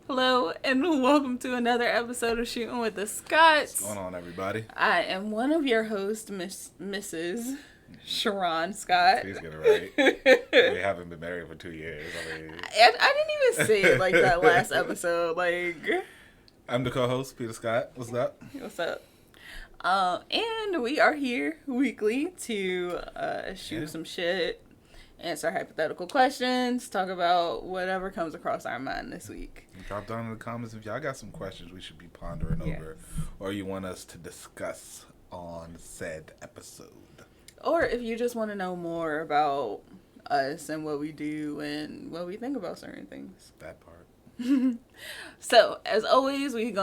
Hello, and welcome to another episode of Shootin with the Scotts. What's going on, everybody? I am one of your hosts, Mrs. Sharon Scott. Please get it right. We haven't been married for 2 years. I didn't even say it like that last episode. I'm the co-host, Peter Scott. What's up? What's up? And we are here weekly to shoot some shit, answer hypothetical questions, talk about whatever comes across our mind this week. Drop down in the comments if y'all got some questions we should be pondering over, or you want us to discuss on said episode. Or if you just want to know more about us and what we do and what we think about certain things. That part. So, as always, we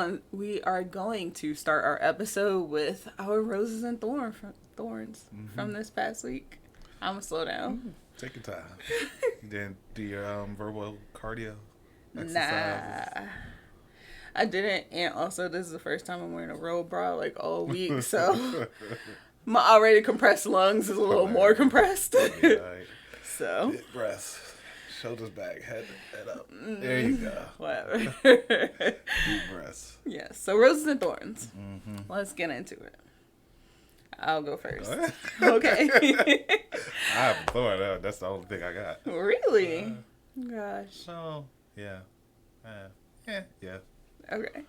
are going to start our episode with our roses and thorns from this past week. I'm going to slow down. Take your time. You didn't do your verbal cardio exercises? Nah. I didn't, and also this is the first time I'm wearing a robe bra all week, so my already compressed lungs is a little more compressed. Right. So deep breaths, shoulders back, head up. There you go. Whatever. Deep breaths. Yes. So roses and thorns. Mm-hmm. Let's get into it. I'll go first. Okay. I have a thorn. That's the only thing I got. Really? Gosh. Oh, yeah. Yeah. Okay.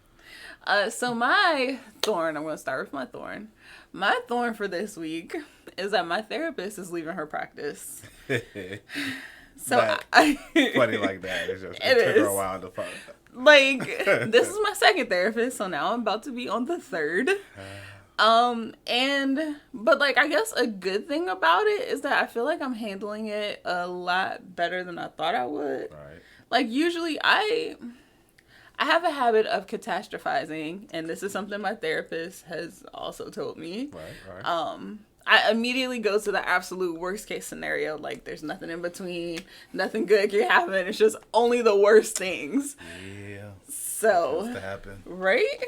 So my thorn, I'm going to start with my thorn. My thorn for this week is that my therapist is leaving her practice. So funny like that. It took her a while to find. This is my second therapist, so now I'm about to be on the third. But I guess a good thing about it is that I feel like I'm handling it a lot better than I thought I would. Right. Usually I have a habit of catastrophizing, and this is something my therapist has also told me. Right. I immediately go to the absolute worst case scenario. There's nothing in between, nothing good can happen. It's just only the worst things. Yeah. So. That has to happen. Right?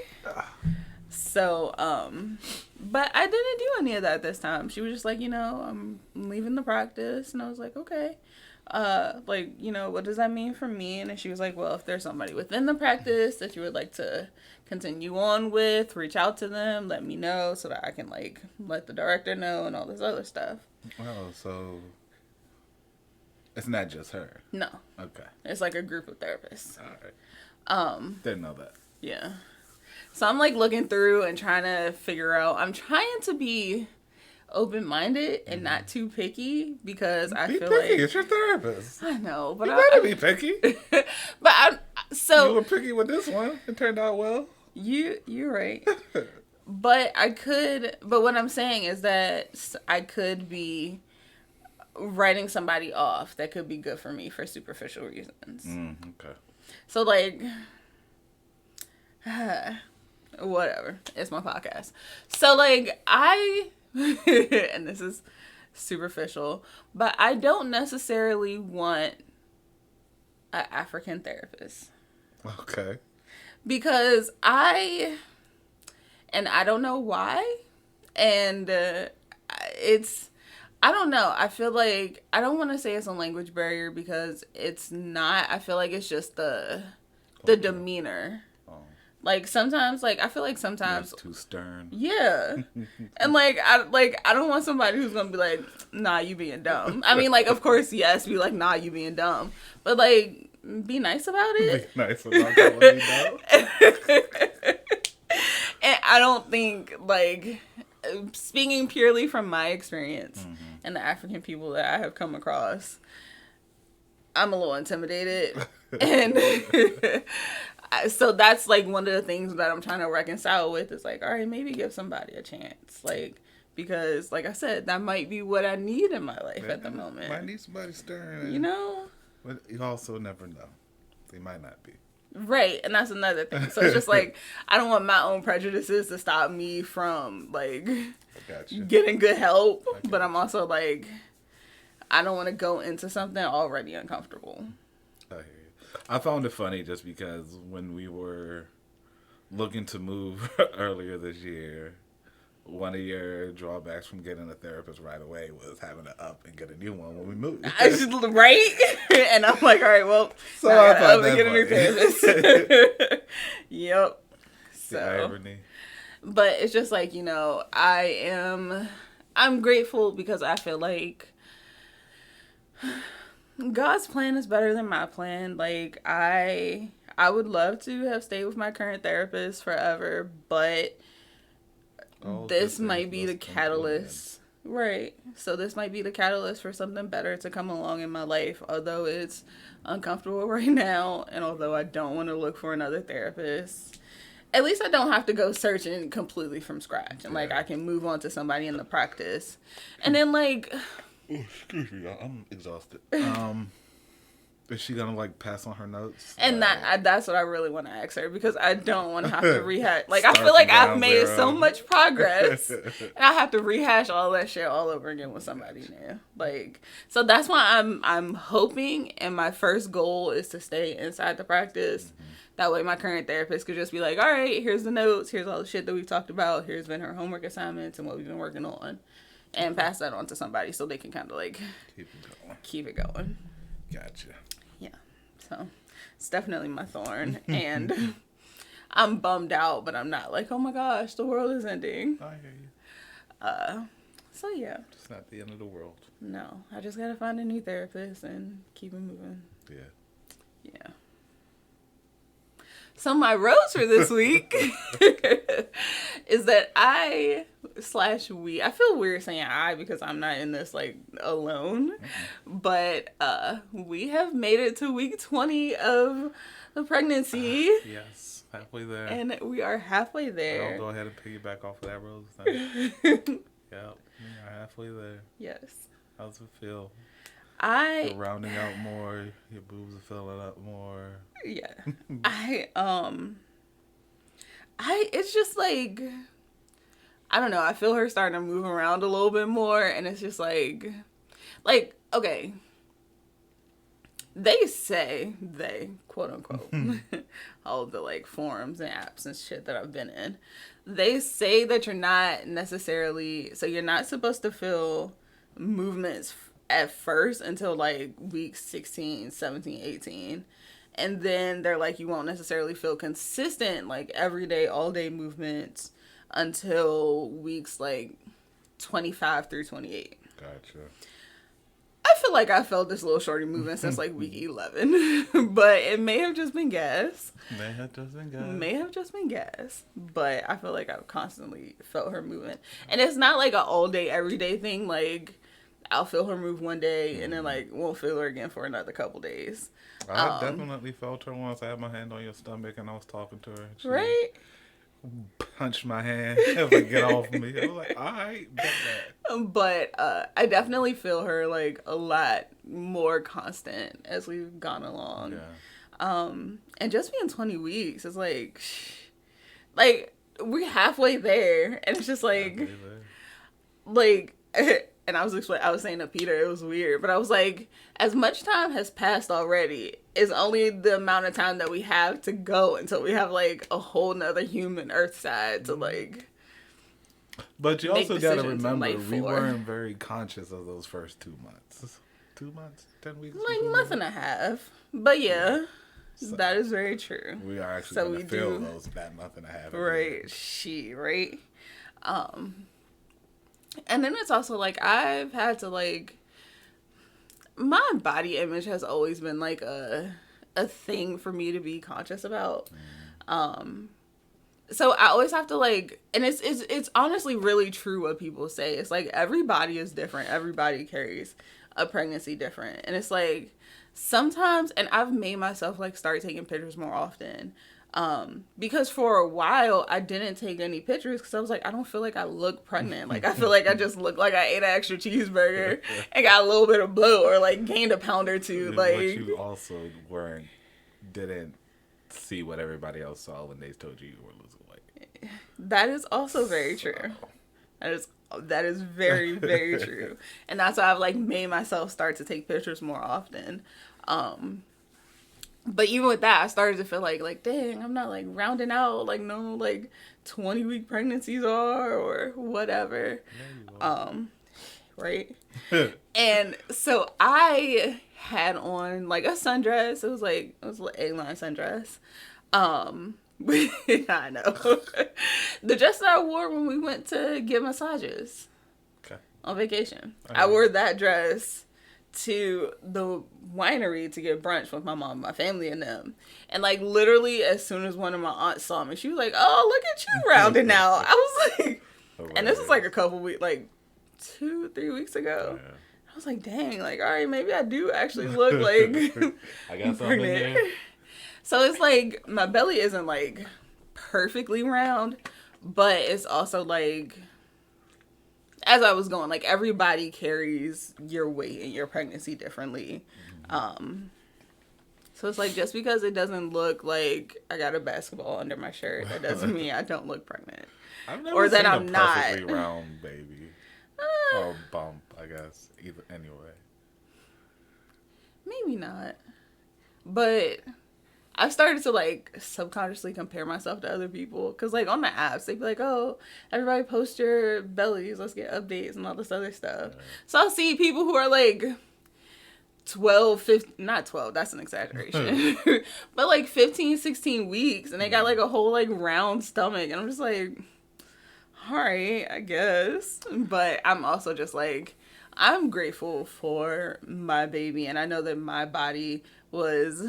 So, but I didn't do any of that this time. She was just like, I'm leaving the practice. And I was like, okay. What does that mean for me? And then she was like, well, if there's somebody within the practice that you would like to continue on with, reach out to them, let me know so that I can, let the director know and all this other stuff. Oh, so it's not just her? No. Okay. It's a group of therapists. All right. Didn't know that. Yeah. So I'm looking through and trying to figure out, I'm trying to be open-minded and not too picky because I feel picky. It's your therapist. I know, but you better be picky. But you were picky with this one. It turned out well. You're right. But what I'm saying is that I could be writing somebody off that could be good for me for superficial reasons. Okay. So whatever. It's my podcast. So and this is superficial, but I don't necessarily want an African therapist. Okay. Because I don't know why, and I don't know. I feel like, I don't want to say it's a language barrier because it's not. I feel like it's just the demeanor. Sometimes, I feel like sometimes... That's too stern. Yeah. And, I don't want somebody who's going to be like, nah, you being dumb. I mean, of course, yes, be like, nah, you being dumb. But, be nice about it. Be nice about calling you dumb. And I don't think, speaking purely from my experience and the African people that I have come across, I'm a little intimidated. And... so that's one of the things that I'm trying to reconcile with is all right, maybe give somebody a chance, because I said, that might be what I need in my life at the moment. Might need somebody stern, but you also never know. They might not be right, and that's another thing. So it's just I don't want my own prejudices to stop me from getting good help, but I'm also I don't want to go into something already uncomfortable. I hear you. I found it funny just because when we were looking to move earlier this year, one of your drawbacks from getting a therapist right away was having to up and get a new one when we moved. Right? And I'm like, all right, well, so I gotta up and get a new therapist. Yep. So, the irony. But it's just like, you know, I'm grateful because I feel like God's plan is better than my plan. Like, I would love to have stayed with my current therapist forever, but this might be the catalyst. Right. So this might be the catalyst for something better to come along in my life, although it's uncomfortable right now, and although I don't want to look for another therapist. At least I don't have to go searching completely from scratch, and like I can move on to somebody in the practice. And then like, excuse me, I'm exhausted. Is she gonna like pass on her notes? And that's what I really want to ask her, because I don't want to have to rehash. Like, I feel like I've made so much progress, and I have to rehash all that shit all over again with somebody new. Like, so that's why I'm hoping, and my first goal is to stay inside the practice. Mm-hmm. That way, my current therapist could just be like, "All right, here's the notes. Here's all the shit that we've talked about. Here's been her homework assignments and what we've been working on," and pass that on to somebody so they can kind of like keep it going. Gotcha. Yeah, so it's definitely my thorn, and I'm bummed out, but I'm not like, oh my gosh, the world is ending. I hear you. So yeah. It's not the end of the world. No, I just gotta find a new therapist and keep it moving. Yeah. Yeah. So my rose for this week is that we, I feel weird saying I because I'm not in this like alone, but we have made it to week 20 of the pregnancy. Yes, halfway there. And we are halfway there. I'll go ahead and piggyback off of that rose thing. Yep, we are halfway there. Yes. How's it feel? You're rounding out more, your boobs are filling up more. Yeah. It's just like, I don't know, I feel her starting to move around a little bit more, and it's just like, okay, they, quote unquote, all the like forums and apps and shit that I've been in, they say that you're not supposed to feel movements at first until like week 16, 17, 18. And then they're like, you won't necessarily feel consistent, like everyday, all day movements until weeks like 25 through 28. Gotcha. I feel like I felt this little shorty movement since like week 11, but it may have just been gas. May have just been gas. But I feel like I've constantly felt her movement. And it's not like an all day, everyday thing. Like, I'll feel her move one day and then like won't feel her again for another couple days. I definitely felt her once. I had my hand on your stomach and I was talking to her. She right? Punched my hand. Like, get off me. I was like, all right. But I definitely feel her like a lot more constant as we've gone along. Yeah. And just being 20 weeks is like we're halfway there, and it's just like and I was saying to Peter, it was weird, but I was like, as much time has passed already, it's only the amount of time that we have to go until we have like a whole nother human Earthside to like. But you also got to remember, we weren't very conscious of those first 2 months. 2 months, 10 weeks, like month and a half. But yeah, so that is very true. We are actually going to feel that month and a half. Right, right. And then it's also like I've had to like, my body image has always been like a thing for me to be conscious about. So I always have to like, and it's honestly really true what people say. It's like every body is different. Everybody carries a pregnancy different. And it's like sometimes, and I've made myself like start taking pictures more often. Because for a while I didn't take any pictures because I was like, I don't feel like I look pregnant. Like I feel like I just look like I ate an extra cheeseburger and got a little bit of bloat or like gained a pound or two. Like, but you also didn't see what everybody else saw when they told you were losing weight. That is also very true. That is very, very true. And that's why I've like made myself start to take pictures more often. But even with that, I started to feel like, dang, I'm not like rounding out like normal like 20-week pregnancies are or whatever. Right? And so I had on like a sundress. It was an A-line sundress. I know. The dress that I wore when we went to get massages on vacation. I wore that dress to the winery to get brunch with my mom, my family, and them. And like literally as soon as one of my aunts saw me, she was like, "Oh, look at you rounding out." I was like, and this was like a couple weeks, like 2-3 weeks ago. Yeah. I was like, dang, like, all right, maybe I do actually look like I got something there. So it's like my belly isn't like perfectly round, but it's also like, as I was going, like everybody carries your weight and your pregnancy differently. So it's like just because it doesn't look like I got a basketball under my shirt, that doesn't mean I don't look pregnant. I've never seen a perfectly round baby. Or bump, I guess. Either anyway. Maybe not. But I started to like subconsciously compare myself to other people. Because like on the apps, they'd be like, oh, everybody post your bellies. Let's get updates and all this other stuff. Yeah. So I'll see people who are like 12, 15, not 12, that's an exaggeration. But like 15, 16 weeks. And they got like a whole like round stomach. And I'm just like, all right, I guess. But I'm also just like, I'm grateful for my baby. And I know that my body was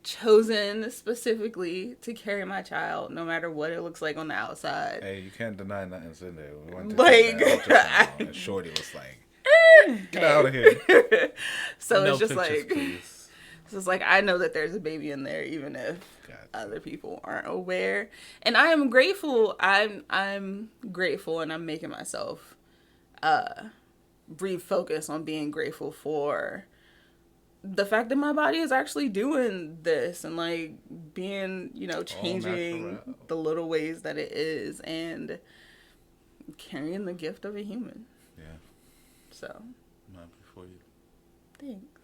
chosen specifically to carry my child, no matter what it looks like on the outside. Hey, you can't deny nothing's in there. We went to like, and Shorty was like, get out of here. So no, it's just pictures, like, please. So it's like, I know that there's a baby in there, even if other people aren't aware. And I am grateful. I'm grateful, and I'm making myself refocus on being grateful for the fact that my body is actually doing this and like being, you know, changing the little ways that it is and carrying the gift of a human. Yeah. So. I'm happy for you. Thanks.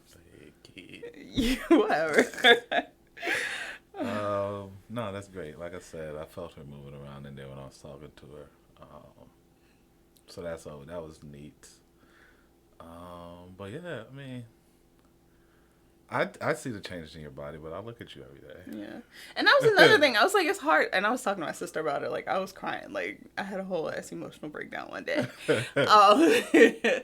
Say whatever. No, that's great. Like I said, I felt her moving around in there when I was talking to her. So that was neat. But yeah, I mean, I see the changes in your body, but I look at you every day. Yeah. And that was another thing. I was like, it's hard. And I was talking to my sister about it. Like, I was crying. Like, I had a whole ass emotional breakdown one day. But I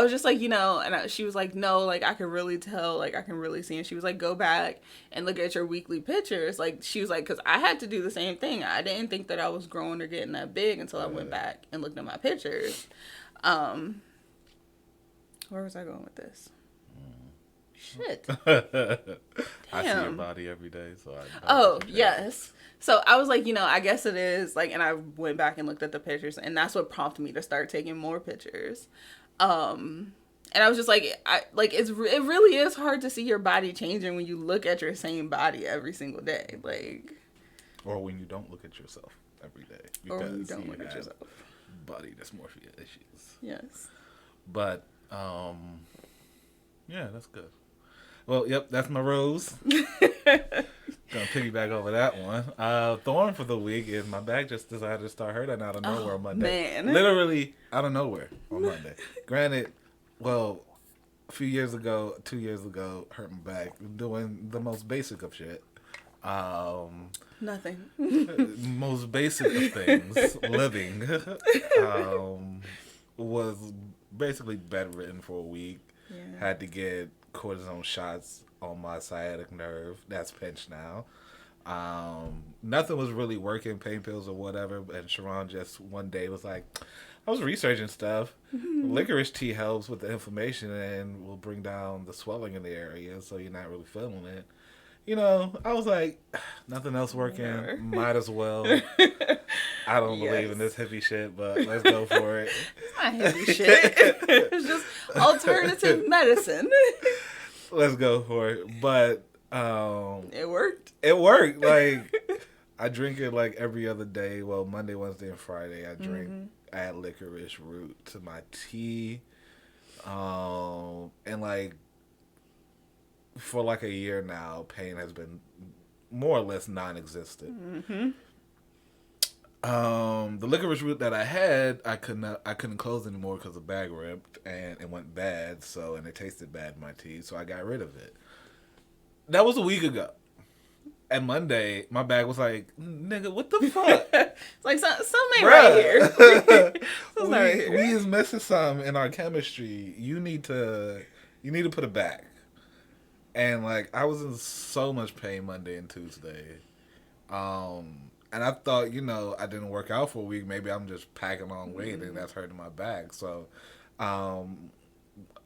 was just like, you know, and she was like, no, like, I can really tell. Like, I can really see. And she was like, go back and look at your weekly pictures. Like, she was like, because I had to do the same thing. I didn't think that I was growing or getting that big until I went back and looked at my pictures. Where was I going with this? Shit. I see your body every day, so yes. So I was like, you know, I guess it is like, and I went back and looked at the pictures, and that's what prompted me to start taking more pictures. And I was just like, it really is hard to see your body changing when you look at your same body every single day, like. Or when you don't look at yourself every day, because or when you don't look at yourself. Body dysmorphia issues. Yes. But yeah, that's good. Well, yep, that's my rose. Gonna piggyback over that one. Thorn for the week is my back just decided to start hurting out of nowhere on Monday. Man. Literally out of nowhere on Monday. Granted, well, a few years ago, 2 years ago, hurt my back doing the most basic of shit. Nothing. Most basic of things, living, was basically bedridden for a week. Yeah. Had to get cortisone shots on my sciatic nerve. That's pinched now. Nothing was really working, pain pills or whatever. And Sharon just one day was like, I was researching stuff. Licorice tea helps with the inflammation and will bring down the swelling in the area, so you're not really feeling it. You know, I was like, nothing else working. Never. Might as well. I don't believe in this hippie shit, but let's go for it. It's not hippie shit. It's just alternative medicine. Let's go for it. But it worked. It worked. Like, I drink it like every other day. Well, Monday, Wednesday, and Friday. I drink, add licorice root to my tea. And like, for like a year now, pain has been more or less non-existent. Mm-hmm. The licorice root that I had, I couldn't close anymore because the bag ripped and it went bad. And it tasted bad in my teeth, so I got rid of it. That was a week ago. And Monday, my bag was like, nigga, what the fuck? It's like, something ain't right here. We is missing something in our chemistry. You need to put it back. And like, I was in so much pain Monday and Tuesday. And I thought, I didn't work out for a week. Maybe I'm just packing on weight and that's hurting my back. So,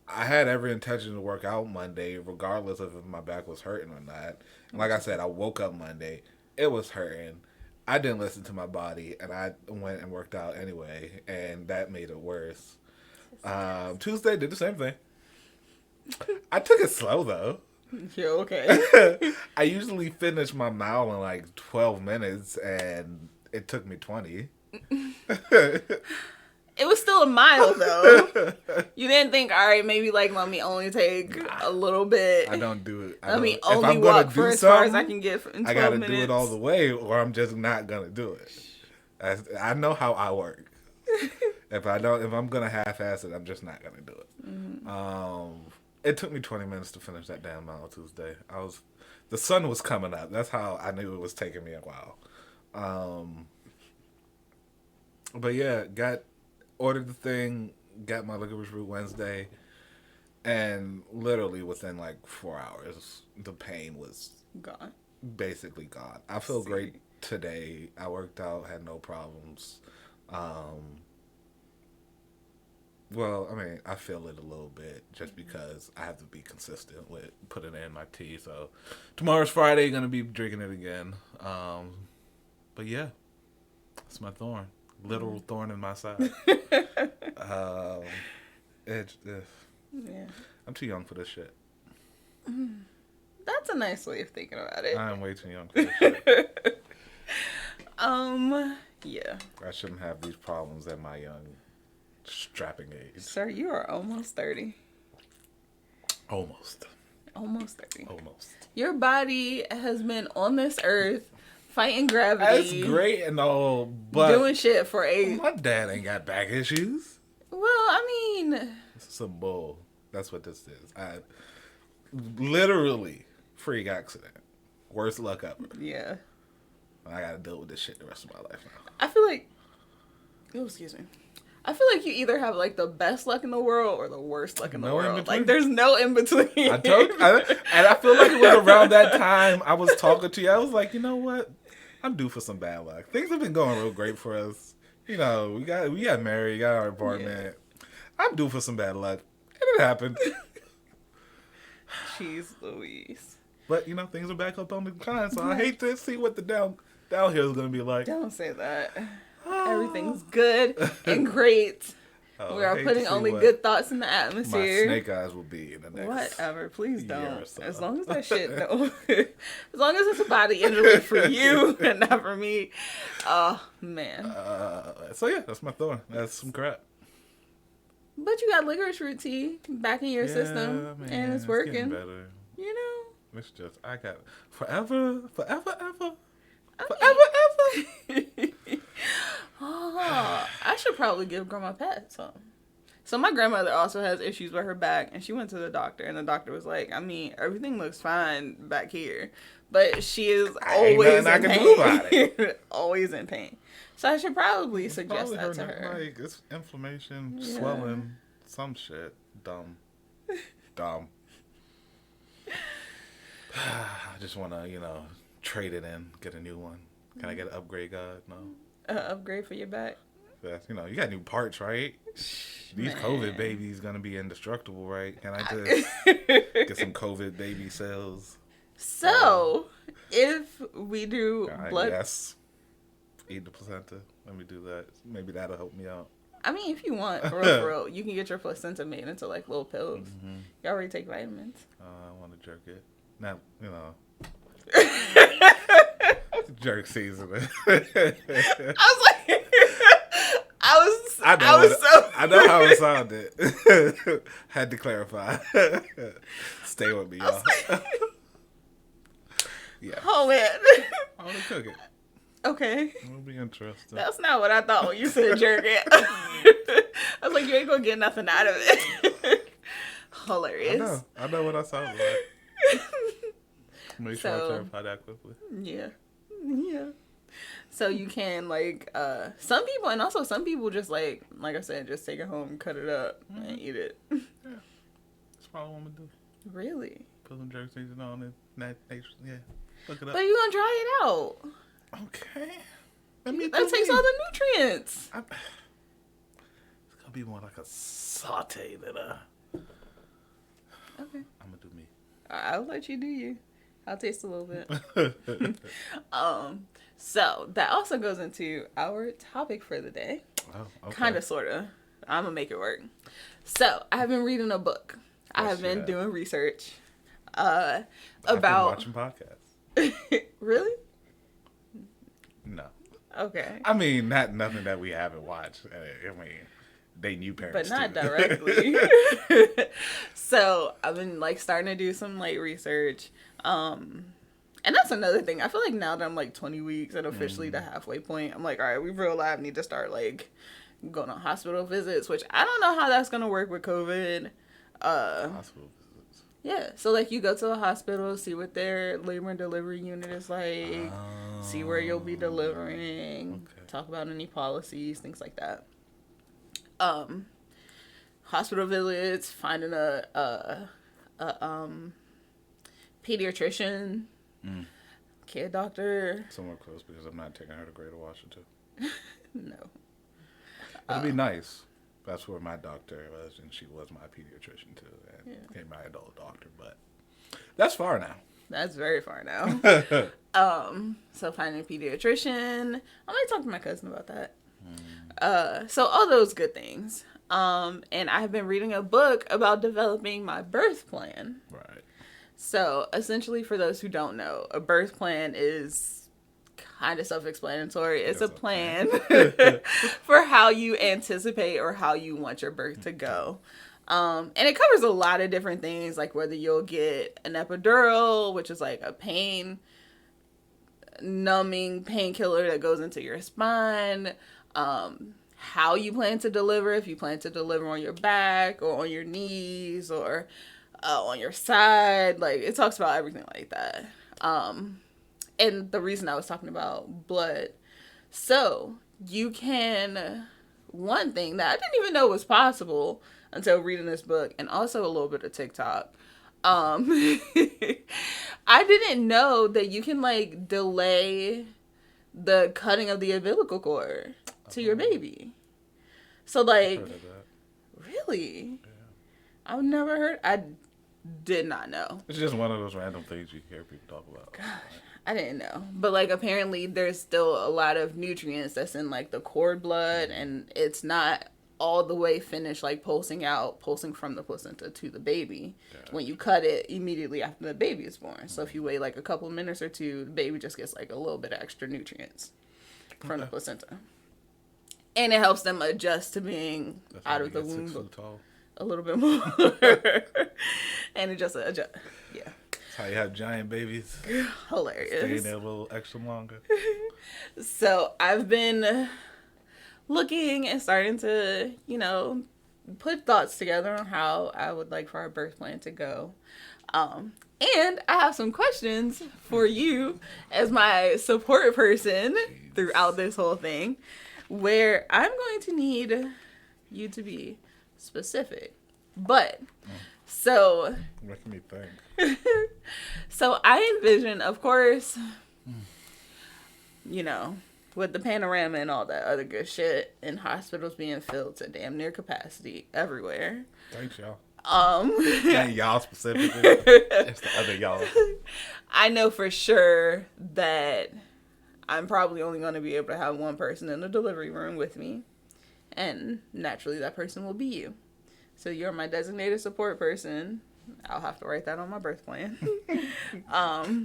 I had every intention to work out Monday, regardless of if my back was hurting or not. And like I said, I woke up Monday. It was hurting. I didn't listen to my body, and I went and worked out anyway, and that made it worse. Tuesday, did the same thing. I took it slow, though. You're okay. I usually finish my mile in like 12 minutes, and it took me 20. It was still a mile, though. You didn't think, all right, maybe like let me only take a little bit. I don't do it. Let me only walk for as far as I can get in 12 minutes. I gotta do it all the way, or I'm just not gonna do it. I know how I work. If I'm gonna half-ass it, I'm just not gonna do it. Mm-hmm. It took me 20 minutes to finish that damn mile Tuesday. The sun was coming up. That's how I knew it was taking me a while. But yeah, ordered the thing, got my licorice root Wednesday, and literally within like 4 hours, the pain was gone. Basically gone. I feel great today. I worked out, had no problems. Well, I mean, I feel it a little bit just because I have to be consistent with putting it in my tea. So tomorrow's Friday, gonna be drinking it again. But yeah, it's my thorn. Literal thorn in my side. Yeah. I'm too young for this shit. That's a nice way of thinking about it. I'm way too young for this shit. Yeah. I shouldn't have these problems at my young, strapping age. Sir, you are almost 30. Almost 30. Almost. Your body has been on this earth fighting gravity. That's great and all, but doing shit for my dad ain't got back issues. Well, I mean, this is some bull. That's what this is. I literally freak accident. Worst luck ever. Yeah. I gotta deal with this shit the rest of my life now. I feel like, excuse me. I feel like you either have like the best luck in the world or the worst luck in the world. Like there's no in between. And I feel like it was around that time I was talking to you. I was like, you know what? I'm due for some bad luck. Things have been going real great for us. We got married, got our apartment. Yeah. I'm due for some bad luck. It happened. Jeez Louise. But things are back up on the decline, so I hate to see what the downhill is gonna be like. Don't say that. Everything's good and great. We are putting only good thoughts in the atmosphere. My snake eyes will be in the next whatever. Please don't. So. As long as that shit, no. As long as it's a body injury for you and not for me. Oh, man. So, yeah, that's my thorn. That's some crap. But you got licorice root tea back in your system, man, and it's working. Getting better. It's just, I got forever. Oh, I should probably give Grandma Pat some. So my grandmother also has issues with her back, and she went to the doctor, and the doctor was like, I mean, everything looks fine back here, but she is always in pain. Always in pain. So I should probably suggest that to her. Like, it's inflammation, swelling, some shit. Dumb. I just want to, trade it in, get a new one. Can I get an upgrade, God? No. Upgrade for your back? Yeah, you got new parts, right? These COVID babies gonna be indestructible, right? Can I just get some COVID baby cells? So, if we do blood... Yes. Eat the placenta. Let me do that. Maybe that'll help me out. I mean, if you want, for real, you can get your placenta made into, like, little pills. Mm-hmm. You already take vitamins. I want to jerk it. Now, jerk season. I was I know how it sounded. Had to clarify. Stay with me, y'all. Yeah. Oh man. I want to cook it. Okay. It'll be interesting. That's not what I thought when you said jerk it. I was like, you ain't gonna get nothing out of it. Hilarious. I know what I sound like. Make sure I clarify that quickly. Yeah. So you can some people, and also some people just like I said, just take it home and cut it up and eat it. Yeah. That's probably what I'm gonna do. Really? Put some jerk seasoning on it. Yeah. Look it up. But you're gonna dry it out. Okay. That takes all the nutrients. It's gonna be more like a saute than a. Okay. I'm gonna do me. I'll let you do you. I'll taste a little bit. So that also goes into our topic for the day. Oh, okay. Kind of, sort of. I'm gonna make it work. So I have been reading a book. I have been doing research about watching podcasts. Really? No. Okay. I mean, nothing that we haven't watched. I mean, they knew parents, but not too. directly. So I've been starting to do some research. And that's another thing. I feel like now that I'm 20 weeks and officially the halfway point, I'm like, all right, we real life need to start going on hospital visits, which I don't know how that's gonna work with COVID. Hospital visits. Yeah, so you go to a hospital, see what their labor and delivery unit is like, see where you'll be delivering, talk about any policies, things like that. Hospital visits, finding a pediatrician, kid doctor. Somewhere close because I'm not taking her to Greater Washington. No. It'd be nice. That's where my doctor was, and she was my pediatrician too. And became my adult doctor, but that's far now. That's very far now. So finding a pediatrician. I might talk to my cousin about that. So all those good things. And I've been reading a book about developing my birth plan. Right. So essentially, for those who don't know, a birth plan is kind of self-explanatory. It's a plan for how you anticipate or how you want your birth to go. And it covers a lot of different things, like whether you'll get an epidural, which is a pain numbing painkiller that goes into your spine, how you plan to deliver, if you plan to deliver on your back or on your knees or on your side. It talks about everything like that. And the reason I was talking about blood, so you can, one thing that I didn't even know was possible until reading this book, and also a little bit of TikTok. I didn't know that you can delay the cutting of the umbilical cord to your baby. So I've heard of that. Really? Yeah. I've never heard. I did not know. It's just one of those random things you hear people talk about. Gosh, I didn't know. But apparently there's still a lot of nutrients that's in the cord blood, and it's not all the way finished pulsing from the placenta to the baby. When you cut it immediately after the baby is born. So if you wait a couple minutes or two, the baby just gets a little bit of extra nutrients from the placenta. And it helps them adjust to being out of the womb 6 foot tall. A little bit more. And it just adjust. Yeah. That's how you have giant babies. Hilarious. Stay there a little extra longer. So I've been looking and starting to, put thoughts together on how I would like for our birth plan to go. And I have some questions for you as my support person throughout this whole thing, where I'm going to need you to be specific. But, so... Making me think. So I envision, of course, with the panorama and all that other good shit, and hospitals being filled to damn near capacity everywhere. Thanks, y'all. And y'all specifically. It's the other y'all. I know for sure that I'm probably only going to be able to have one person in the delivery room with me. And naturally, that person will be you. So you're my designated support person. I'll have to write that on my birth plan.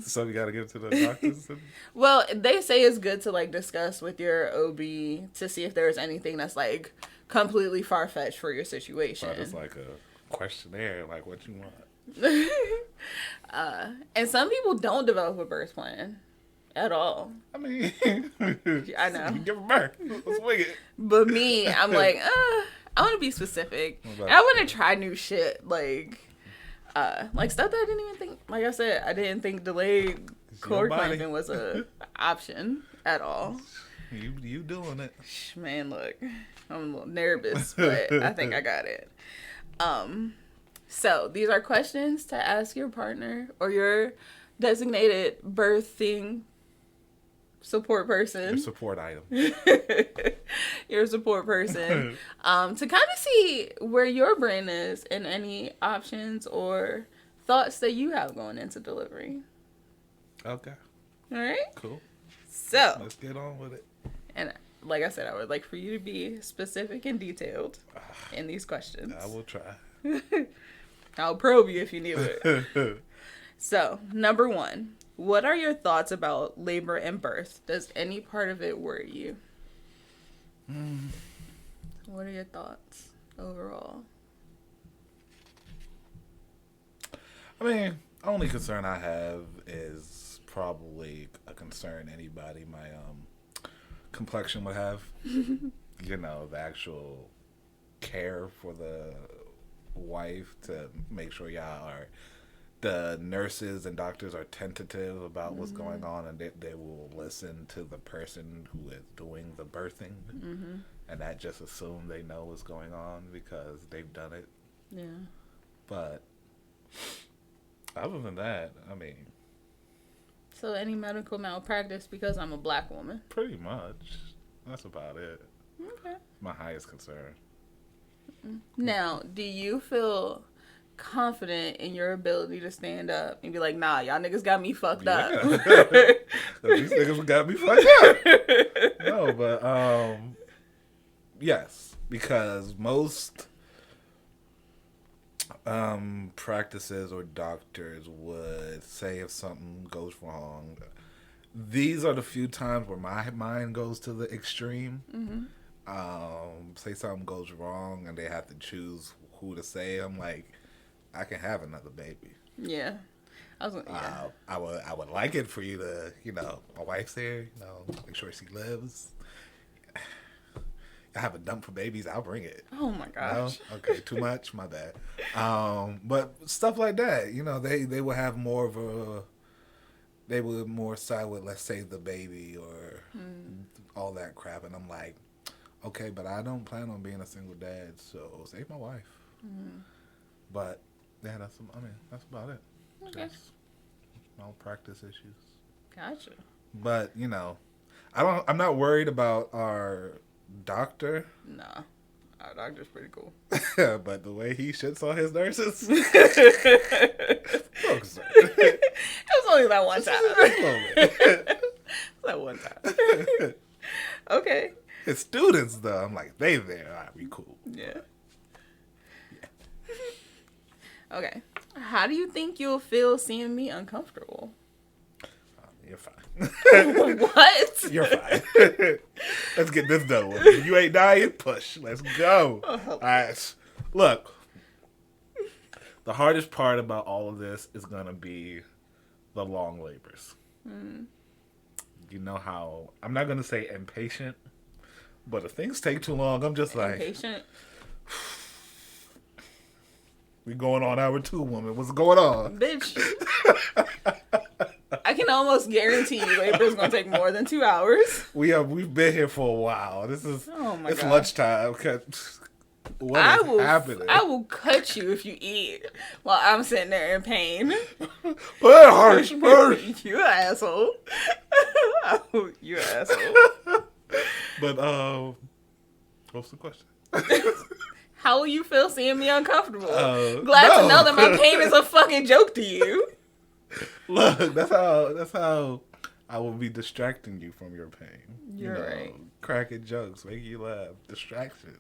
So you got to get to the doctors? Well, they say it's good to discuss with your OB to see if there's anything that's completely far-fetched for your situation. But it's like a questionnaire, like what you want. And some people don't develop a birth plan at all. I mean, I know. You give birth. Let's wing it. But me, I'm like, I want to be specific. And I want to try new shit. Like stuff that I didn't even think, like I said, I didn't think delayed cord clamping was a option at all. You doing it. Man, look, I'm a little nervous, but I think I got it. So these are questions to ask your partner or your designated birthing support person. Your support item. Your support person. To kind of see where your brain is and any options or thoughts that you have going into delivery. Okay. All right? Cool. So. Let's get on with it. And like I said, I would like for you to be specific and detailed in these questions. I will try. I'll probe you if you need it. So, number 1. What are your thoughts about labor and birth? Does any part of it worry you? What are your thoughts overall? I mean, only concern I have is probably a concern anybody my complexion would have. You know, the actual care for the wife to make sure the nurses and doctors are tentative about what's going on, and they will listen to the person who is doing the birthing, and not just assume they know what's going on because they've done it. Yeah. But other than that, I mean... So any medical malpractice because I'm a black woman? Pretty much. That's about it. Okay. My highest concern. Now, do you feel confident in your ability to stand up and be like, nah, y'all niggas got me fucked up? These niggas got me fucked up. No, but yes, because most practices or doctors would say if something goes wrong, these are the few times where my mind goes to the extreme. Say something goes wrong and they have to choose who to say. I'm like, I can have another baby. Yeah. I would like it for you to, my wife's there, make sure she lives. I have a dump for babies, I'll bring it. Oh my gosh. No? Okay, too much? My bad. But stuff like that, they will have more of a, they would more side with, let's say, the baby or all that crap. And I'm like, okay, but I don't plan on being a single dad, so save my wife. But yeah, that's about it. Okay. Just malpractice issues. Gotcha. But I'm not worried about our doctor. Nah, our doctor's pretty cool. But the way he shits on his nurses. It was only that one time. That one time. Okay. His students, though, I'm like, they there. All right, we cool. Yeah. Okay. How do you think you'll feel seeing me uncomfortable? You're fine. What? You're fine. Let's get this done with. If you ain't dying, push. Let's go. All right. Look, the hardest part about all of this is going to be the long labors. You know how, I'm not going to say impatient, but if things take too long, I'm just like... Impatient? We going on hour 2, woman. What's going on? Bitch. I can almost guarantee you labor is going to take more than 2 hours. We've been here for a while. This is it's gosh. lunchtime. What is happening? I will cut you if you eat while I'm sitting there in pain. But harsh. You an asshole. You an asshole. But what's the question? How will you feel seeing me uncomfortable? Glad to know that my pain is a fucking joke to you. Look, that's how I will be distracting you from your pain. You're right. Cracking jokes, making you laugh, distraction,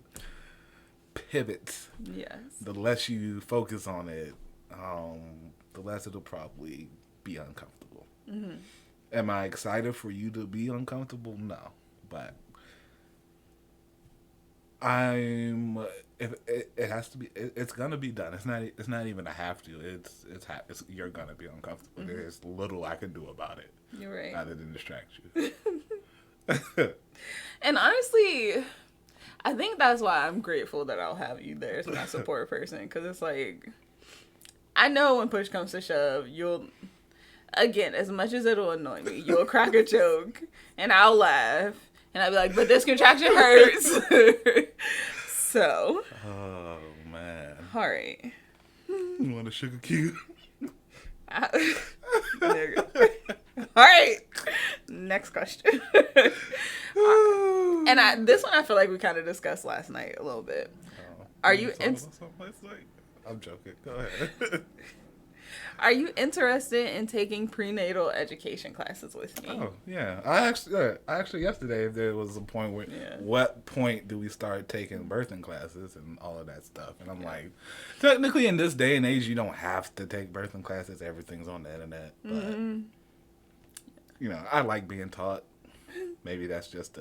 pivots. Yes. The less you focus on it, the less it'll probably be uncomfortable. Am I excited for you to be uncomfortable? No, but I'm. If it has to be, it's gonna be done. It's not. It's not even a have to. It's you're gonna be uncomfortable. Mm-hmm. There's little I can do about it. You're right. Other than distract you. And honestly, I think that's why I'm grateful that I'll have you there as my support person. Because it's like, I know when push comes to shove, you'll, again, as much as it'll annoy me, you'll crack a joke and I'll laugh. And I'll be like, but this contraction hurts. So. Oh, man. All right. You want a sugar cube? All right. Next question. And this one I feel like we kind of discussed last night a little bit. Are you I'm joking. Go ahead. Are you interested in taking prenatal education classes with me? Oh, yeah. I actually yesterday there was a point where what point do we start taking birthing classes and all of that stuff? And I'm like, technically in this day and age you don't have to take birthing classes. Everything's on the internet. But you know, I like being taught. Maybe that's just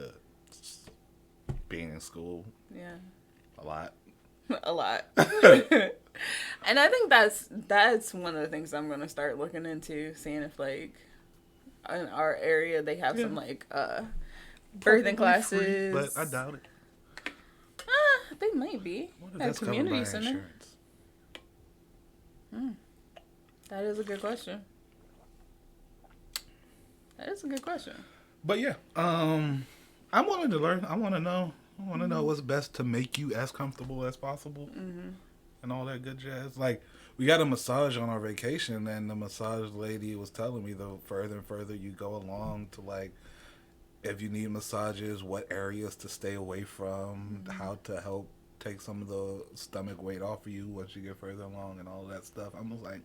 being in school. Yeah. A lot. A lot. And I think that's one of the things I'm going to start looking into, seeing if like in our area they have some like birthing classes. Free, but I doubt it. They might be at community center. That is a good question. But yeah, I'm willing to learn. I want to know what's best to make you as comfortable as possible. Mm-hmm. And all that good jazz. Like, we got a massage on our vacation, and the massage lady was telling me, the further and further you go along to, like, if you need massages, what areas to stay away from, how to help take some of the stomach weight off of you once you get further along and all of that stuff. I'm just like,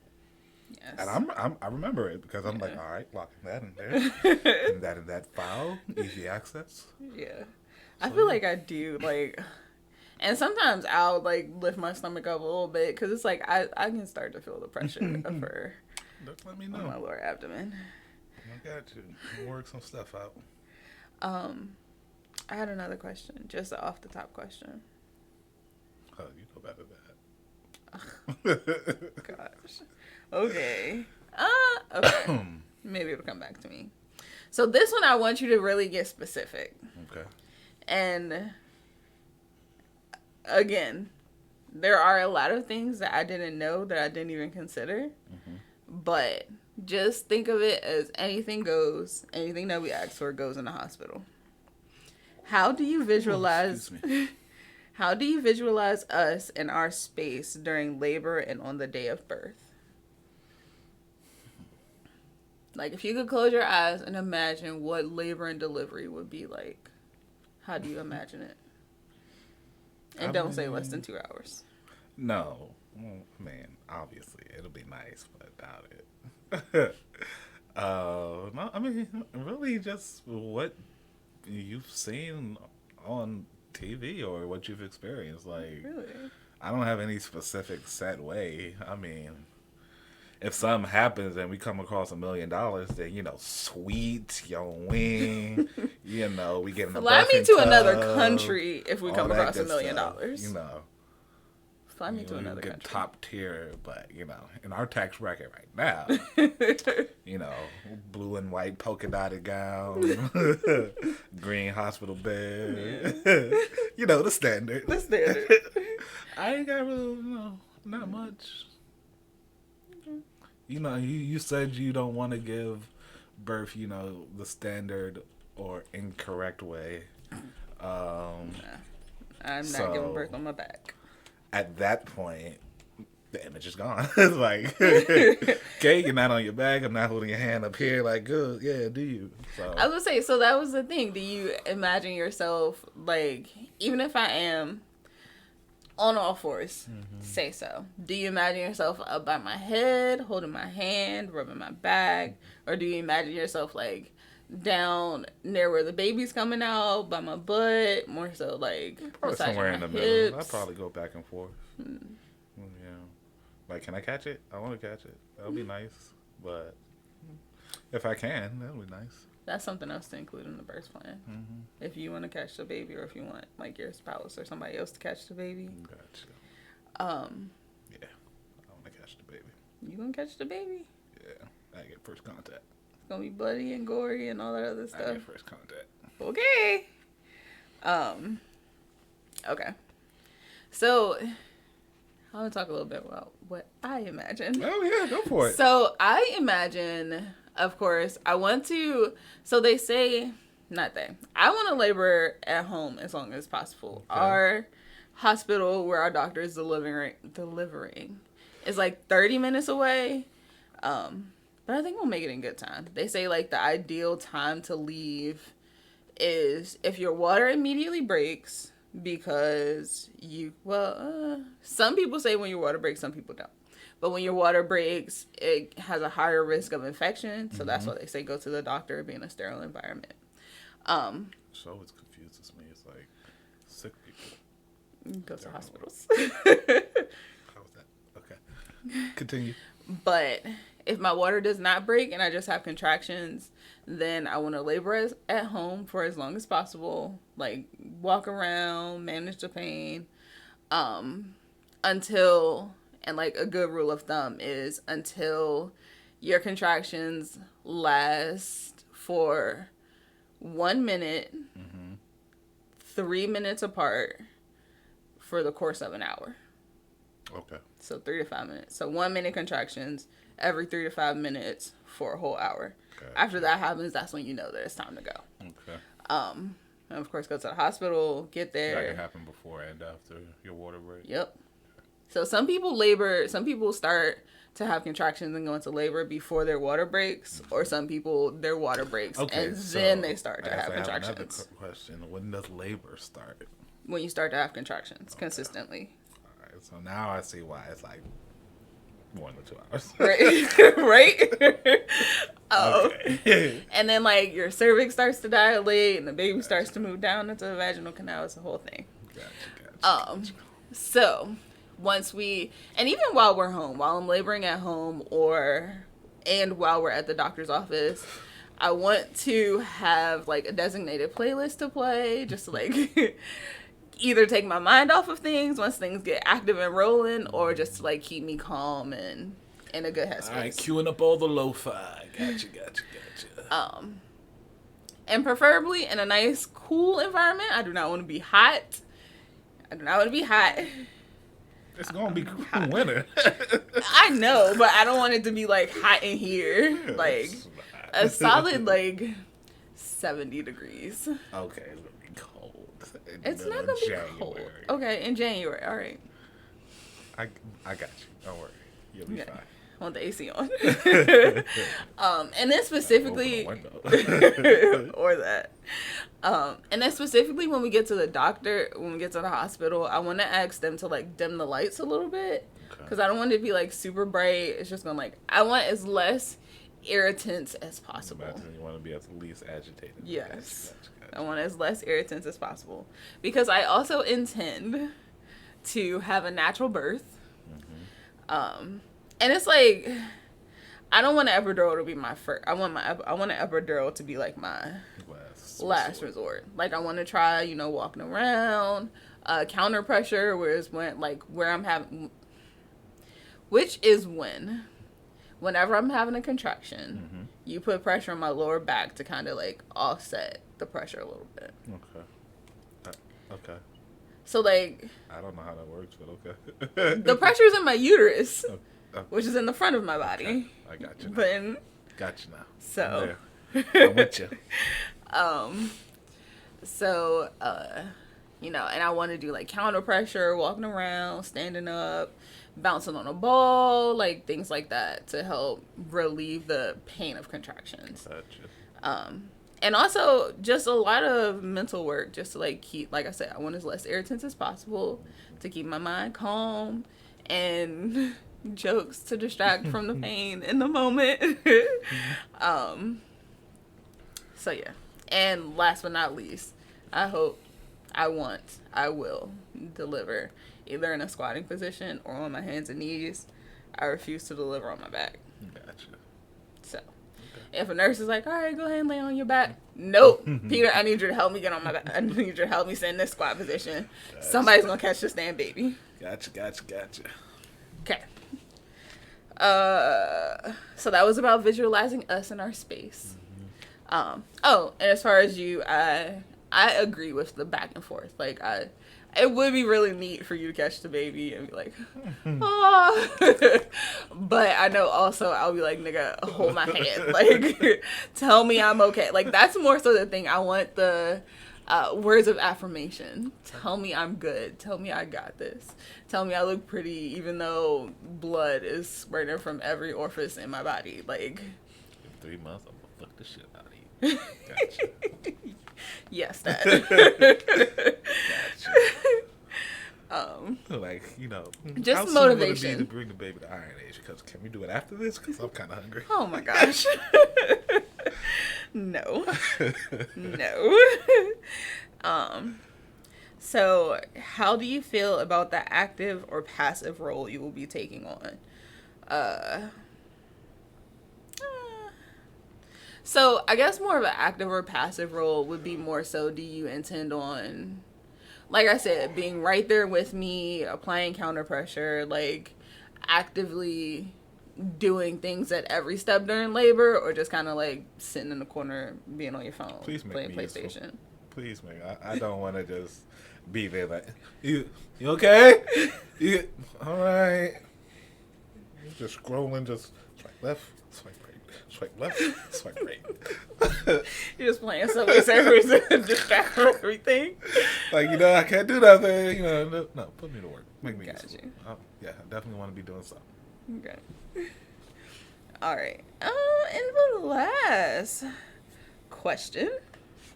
yes. And I remember it because I'm like, all right, locking that in there. And that in that file, easy access. Yeah. So, I feel like I do, like... And sometimes I'll, like, lift my stomach up a little bit because it's like I can start to feel the pressure of her let me know. On my lower abdomen. I got you. We'll work some stuff out. I had another question, just an off-the-top question. Oh, you know better than that. Gosh. Okay. Okay. Maybe it'll come back to me. So this one I want you to really get specific. Okay. And... Again, there are a lot of things that I didn't know that I didn't even consider. Mm-hmm. But just think of it as anything goes. Anything that we ask for goes in the hospital. How do you visualize... How do you visualize us in our space during labor and on the day of birth? Like, if you could close your eyes and imagine what labor and delivery would be like, how do you imagine it? And don't say less than 2 hours. No. Well, man, obviously, it'll be nice, but doubt it. No, I mean, really just what you've seen on TV or what you've experienced. Like, really? I don't have any specific set way. I mean, if something happens and we come across $1 million, then, you know, sweet, your wing, you know, we get in the Fly me to another country if we come across $1 million. You know. Fly me to another country. Top tier, but, you know, in our tax bracket right now, you know, blue and white polka dotted gown, green hospital bed, you know, the standard. I ain't got really, you know, not much. You know, you said you don't want to give birth, you know, the standard or incorrect way. I'm not giving birth on my back. At that point, the image is gone. It's like, okay, you're not on your back. I'm not holding your hand up here. Like, good, yeah, do you? So I was gonna say, so that was the thing. Do you imagine yourself, like, even if I am on all fours, say so. Do you imagine yourself up by my head, holding my hand, rubbing my back? Or do you imagine yourself, like, down near where the baby's coming out, by my butt? More so, like, probably somewhere in the middle. I'll probably go back and forth. Yeah. Like, can I catch it? I want to catch it. That'll be nice. But if I can, that'll be nice. That's something else to include in the birth plan. Mm-hmm. If you want to catch the baby, or if you want like your spouse or somebody else to catch the baby. Gotcha. Yeah, I want to catch the baby. You gonna catch the baby? Yeah, I get first contact. It's gonna be bloody and gory and all that other stuff. I get first contact. Okay. Okay. So, I want to talk a little bit about what I imagine. Oh yeah, go for it. So I imagine, of course, I want to. So they say, not they. I want to labor at home as long as possible. Okay. Our hospital where our doctor is delivering is like 30 minutes away. But I think we'll make it in good time. They say like the ideal time to leave is if your water immediately breaks, because some people say when your water breaks, some people don't. But when your water breaks, it has a higher risk of infection. So that's why they say go to the doctor, be in a sterile environment. So it confuses me. It's like sick people go to hospitals. How was that? Okay. Continue. But if my water does not break and I just have contractions, then I want to labor at home for as long as possible. Like walk around, manage the pain, until, and like a good rule of thumb is until your contractions last for 1 minute, 3 minutes apart for the course of an hour. Okay. So 3 to 5 minutes. So 1 minute contractions every 3 to 5 minutes for a whole hour. Gotcha. After that happens, that's when you know that it's time to go. Okay. And of course, go to the hospital, get there. That can happen before and after your water break. Yep. So some people start to have contractions and go into labor before their water breaks, or some people, their water breaks, and then they start to have contractions. I have another question. When does labor start? When you start to have contractions consistently. All right. So now I see why it's like 1 to 2 hours. Right. Right? Okay. And then, like, your cervix starts to dilate and the baby starts to move down into the vaginal canal. It's a whole thing. Gotcha. So, once and even while we're home, while I'm laboring at home and while we're at the doctor's office, I want to have, like, a designated playlist to play just to, like, either take my mind off of things once things get active and rolling, or just to, like, keep me calm and in a good headspace. All right, queuing up all the lo-fi. Gotcha. And preferably in a nice, cool environment. I do not want to be hot. It's going to be winter. I know, but I don't want it to be, like, hot in here. Like, a solid, like, 70 degrees. Okay, it's going to be cold. It's not going to be cold. Okay, in January. All right. I got you. Don't worry. You'll be fine. I want the AC on. And then specifically, or that. And then specifically when we get to the doctor, when we get to the hospital, I want to ask them to, like, dim the lights a little bit. Because I don't want it to be, like, super bright. It's just going to, like, I want as less irritants as possible. You want to be as least agitated. Yes. Gotcha. I want as less irritants as possible. Because I also intend to have a natural birth. And it's like, I don't want an epidural to be my first. I want an epidural to be like my last resort. Like, I want to try, walking around, counter pressure, whenever I'm having a contraction, you put pressure on my lower back to kind of, like, offset the pressure a little bit. Okay. So, like, I don't know how that works, but okay. The pressure's in my uterus, which is in the front of my body. Okay. I got you now. Got you now. So. I'm with you. And I want to do, like, counter pressure, walking around, standing up, bouncing on a ball, like, things like that to help relieve the pain of contractions. Gotcha. And also just a lot of mental work just to, like, keep, like I said, I want as less irritants as possible to keep my mind calm, and jokes to distract from the pain in the moment. So yeah. And last but not least, I will deliver either in a squatting position or on my hands and knees. I refuse to deliver on my back. Gotcha. So If a nurse is like, all right, go ahead and lay on your back. Nope. Peter, I need you to help me get on my back. I need you to help me sit in this squat position. Somebody's going to catch this damn baby. Gotcha. Okay. So that was about visualizing us in our space. And as far as you, I agree with the back and forth. Like, it would be really neat for you to catch the baby and be like, oh. But I know also I'll be like, nigga, hold my hand. Like, tell me I'm okay. Like, that's more so the thing. I want the words of affirmation. Tell me I'm good. Tell me I got this. Tell me I look pretty even though blood is spurting from every orifice in my body. Like, in 3 months, I'm gonna fuck the shit out of you. Gotcha. Yes, Dad. Gotcha. Like, you know, just how motivation. soon would it be to bring the baby to Iron Age? Because can we do it after this? Because I'm kind of hungry. Oh my gosh. No. So how do you feel about the active or passive role you will be taking on? So I guess more of an active or passive role would be more so, do you intend on, like I said, being right there with me, applying counter pressure, like actively doing things at every step during labor, or just kind of like sitting in the corner being on your phone, playing PlayStation? Useful. Please, man. I don't want to just be there like, you okay? All right. You're just scrolling, just swipe left, swipe right. Swipe left, swipe right. You're just playing Subway Surfers and distract from everything. Like, you know, I can't do nothing. You know, no, put me to work. Make me useful. Yeah, I definitely want to be doing something. Okay. All right. And the last question,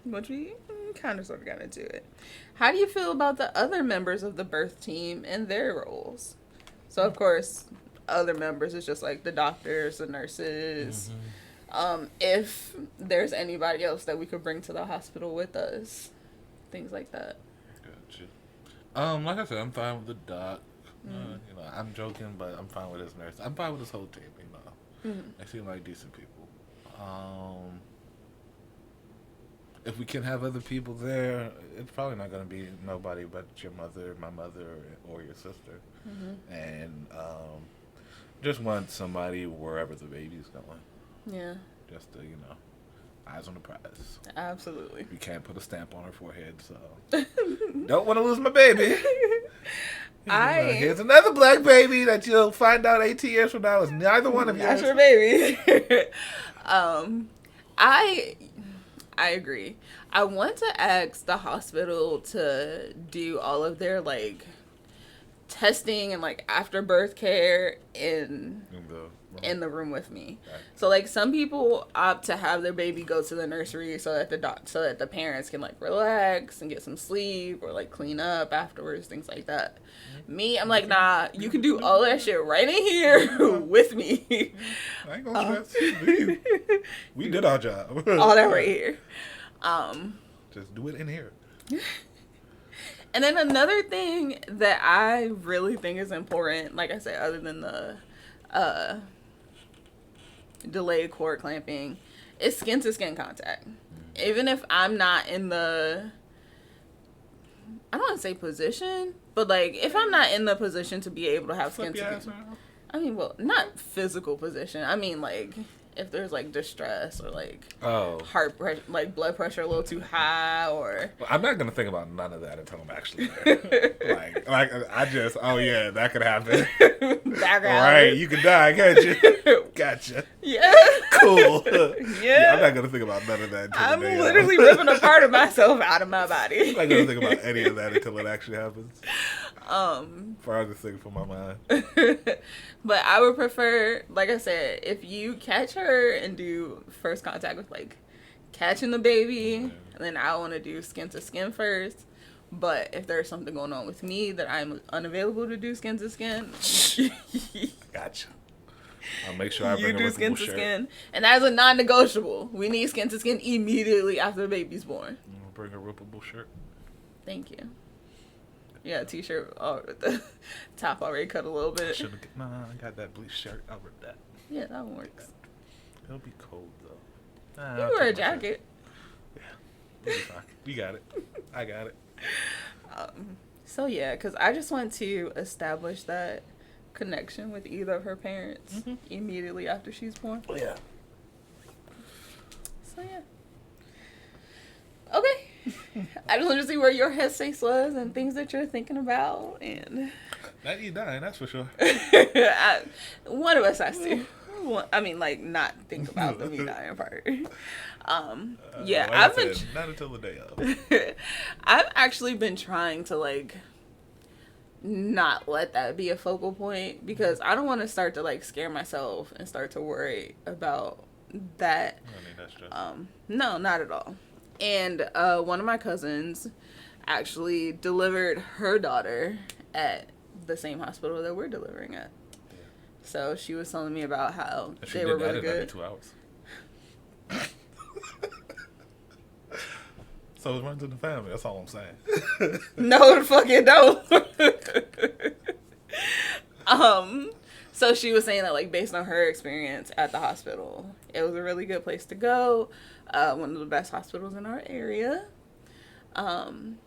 which we kind of sort of got into it. How do you feel about the other members of the birth team and their roles? So, of course, other members is just like the doctors, the nurses. If there's anybody else that we could bring to the hospital with us, things like that. Gotcha. Like I said, I'm fine with the doc. You know, I'm joking, but I'm fine with his nurse. I'm fine with his whole team. You know, they seem like decent people. If we can have other people there, it's probably not going to be nobody but your mother, my mother, or your sister. And just want somebody wherever the baby's going. Yeah. Just to, you know, eyes on the prize. Absolutely. We can't put a stamp on her forehead, so don't want to lose my baby. Here's another black baby that you'll find out 18 years from now is neither one of yours. That's your baby. I agree. I want to ask the hospital to do all of their like testing and like after birth care in the room with me. Right. So like some people opt to have their baby go to the nursery so that the parents can like relax and get some sleep or like clean up afterwards, things like that. Me, I'm like, nah, you can do all that shit right in here with me. I ain't gonna stress. We did our job. All that right here. Just do it in here. And then another thing that I really think is important, like I said, other than the delayed cord clamping, is skin to skin contact. Even if I'm not in the, I don't want to say position, but like if I'm not in the position to be able to have skin to skin, I mean, well, not physical position. I mean, like if there's like distress or like heart pressure, like blood pressure a little too high, or I'm not gonna think about none of that until I'm actually there. like I just that could happen. That could all right, you can die, can't you? Gotcha. Yeah. Cool. Yeah. I'm not gonna think about none of that. Until I'm literally ripping a part of myself out of my body. I'm not gonna think about any of that until it actually happens. Farthest thing from my mind. But I would prefer, like I said, if you catch her and do first contact with like catching the baby, and then I want to do skin to skin first. But if there's something going on with me that I'm unavailable to do skin to skin, gotcha. I'll make sure I bring you do skin to skin, and that is a non-negotiable. We need skin to skin immediately after the baby's born. I'll bring a rippable shirt. Thank you. Yeah, t-shirt with the top already cut a little bit. I got that bleach shirt. I'll rip that. Yeah, that one works. It'll be cold though. Nah, You wear a jacket. Yeah, we'll be fine. You got it. I got it. So yeah, because I just want to establish that connection with either of her parents immediately after she's born. Oh, yeah. So yeah. Okay. I just want to see where your headspace was and things that you're thinking about, and Not you dying, that's for sure. one of us has to. I mean, like, not think about the me dying part. Yeah, I've been not until the day of. I've actually been trying to like not let that be a focal point because I don't want to start to like scare myself and start to worry about that. I mean, that's true. No, not at all. And one of my cousins actually delivered her daughter at the same hospital that we're delivering at. Yeah. So she was telling me about how they were really good. 2 hours. So it runs in the family. That's all I'm saying. No, the fuck it don't. So she was saying that, like, based on her experience at the hospital, it was a really good place to go. One of the best hospitals in our area.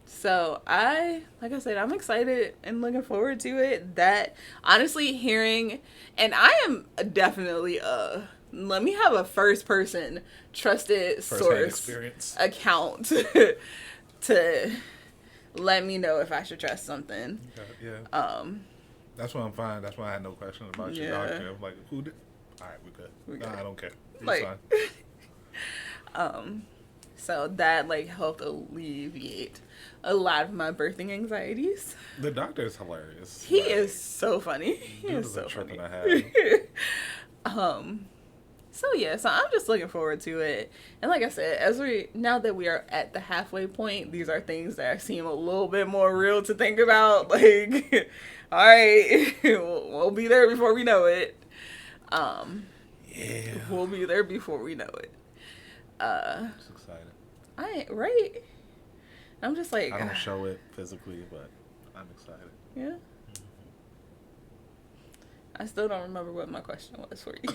So like I said, I'm excited and looking forward to it. That, honestly, hearing, and I am definitely let me have a first person trusted source account to let me know if I should trust something. Yeah. That's why I'm fine. That's why I had no question about your doctor. I'm like, who did? All right, we're good. I don't care. It's fine. So that like helped alleviate a lot of my birthing anxieties. The doctor is hilarious. He is so funny. He is so funny. So yeah, so I'm just looking forward to it. And like I said, now that we are at the halfway point, these are things that seem a little bit more real to think about. Like, all right, we'll be there before we know it. Yeah. We'll be there before we know it. It's exciting. Right? I'm just like, I don't show it physically, but I'm excited. Yeah. I still don't remember what my question was for you.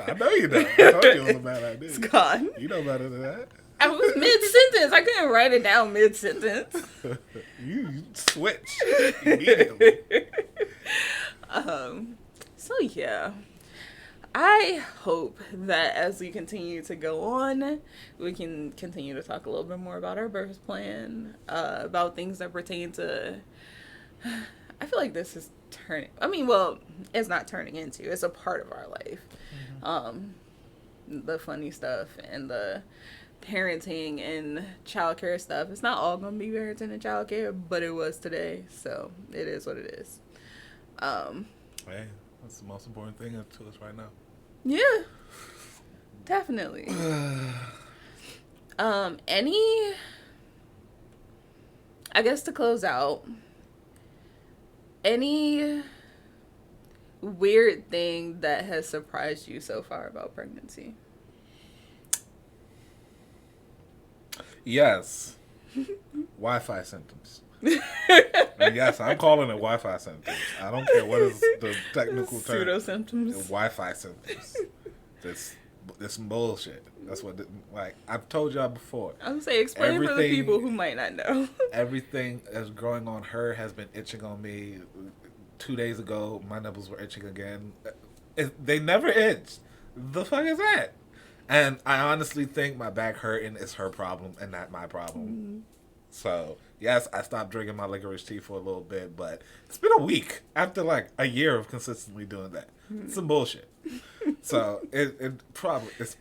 I know you don't. I told you it was a bad idea. It's gone. You know better than that. I was mid-sentence. I couldn't write it down mid-sentence. You switch immediately. So yeah. I hope that as we continue to go on, we can continue to talk a little bit more about our birth plan, about things that pertain to... I feel like this is turning... I mean, well, it's not turning into. It's a part of our life. The funny stuff and the parenting and childcare stuff. It's not all going to be parenting and childcare, but it was today, so it is what it is. Hey, that's the most important thing to us right now. Yeah, definitely. I guess to close out, any weird thing that has surprised you so far about pregnancy? Yes. Wi-Fi symptoms. And yes, I'm calling it Wi-Fi symptoms. I don't care what is the technical term. Pseudo symptoms. Wi-Fi symptoms. This bullshit. That's what, like, I've told y'all before. I would say, explain for the people who might not know. Everything that's growing on her has been itching on me. 2 days ago, my nipples were itching again. They never itched. The fuck is that? And I honestly think my back hurting is her problem and not my problem. Mm-hmm. So, yes, I stopped drinking my licorice tea for a little bit, but it's been a week after like a year of consistently doing that. It's some bullshit. So, it probably, it's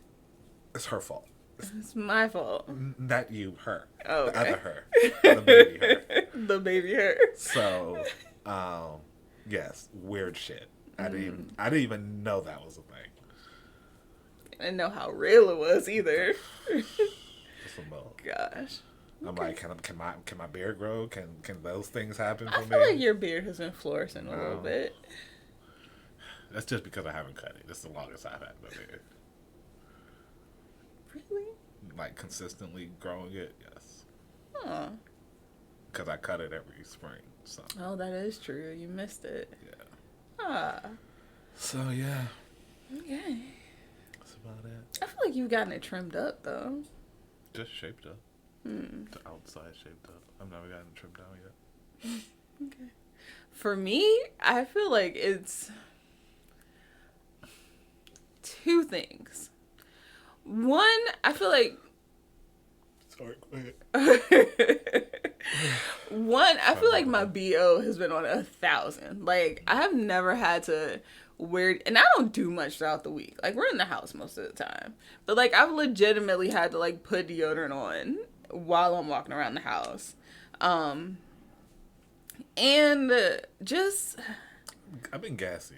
her fault. It's my fault. Not you, her. Oh, okay. The other her. The baby her. The baby her. So, yes, weird shit. I didn't even know that was a thing. I didn't know how real it was either. Just a mo. Gosh. I'm like, can my beard grow? Can those things happen for me? I feel like your beard has been flourishing a little bit. That's just because I haven't cut it. That's the longest I've had my beard. Really? Like consistently growing it, yes. Huh. Because I cut it every spring. So. Oh, that is true. You missed it. Yeah. Ah. So yeah. Okay. That's about it. I feel like you've gotten it trimmed up, though. Just shaped up. The outside shaped up. I've never gotten it trimmed down yet. Okay. For me, I feel like it's two things. One, I feel like... Sorry, go ahead. One, I feel like my BO has been on 1,000. Like, I have never had to wear... And I don't do much throughout the week. Like, we're in the house most of the time. But, like, I've legitimately had to, like, put deodorant on while I'm walking around the house. And just... I've been gassy.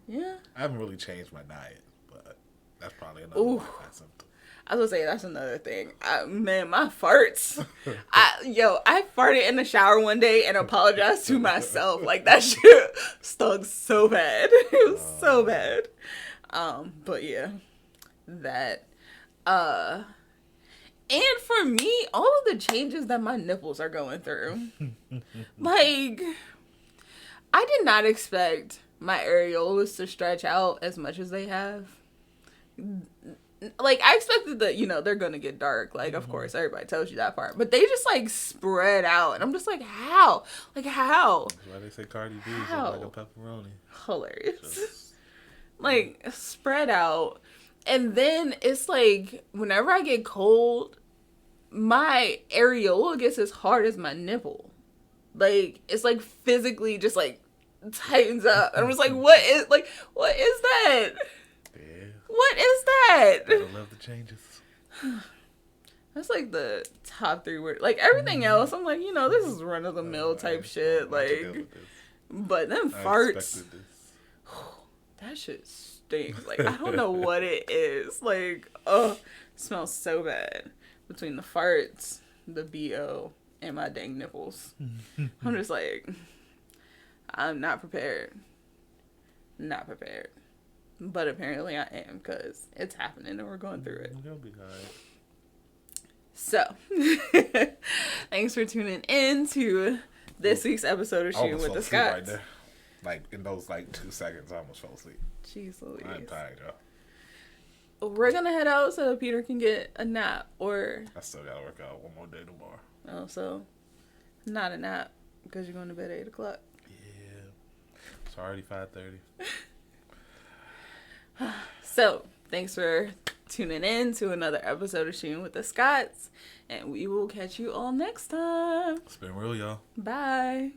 Yeah. I haven't really changed my diet, but that's probably another symptom. I was gonna say, that's another thing. Man, my farts. I farted in the shower one day and apologized to myself. Like, that shit stunk so bad. It was so bad. But yeah, that. And for me, all of the changes that my nipples are going through. Like, I did not expect my areolas to stretch out as much as they have. Like, I expected that, they're gonna get dark. Like, of course, everybody tells you that part. But they just, like, spread out. And I'm just like, how? Like, how? That's why they say Cardi B is like a pepperoni. Hilarious. Like, spread out. And then it's like, whenever I get cold, my areola gets as hard as my nipple. Like, it's, like, physically just, like, tightens up. And I'm just like, what is that? What is that? I love the changes. That's like the top 3 words. Like, everything else, I'm like, this is run-of-the-mill type shit. Like, but then farts, that shit stinks. Like, I don't know what it is. Like, it smells so bad. Between the farts, the BO, and my dang nipples. I'm just like, I'm not prepared. Not prepared. But apparently I am, because it's happening and we're going through it. You'll be alright. So, thanks for tuning in to this week's episode of Shootin with the Scots. Right there. Like, in those, 2 seconds, I almost fell asleep. Jeez Louise. I'm tired, y'all. We're going to head out so that Peter can get a nap, or... I still got to work out one more day tomorrow. Oh, so, not a nap, because you're going to bed at 8 o'clock. Yeah. It's already 5:30. So, thanks for tuning in to another episode of Shootin with the Scots, and we will catch you all next time. It's been real, y'all. Bye.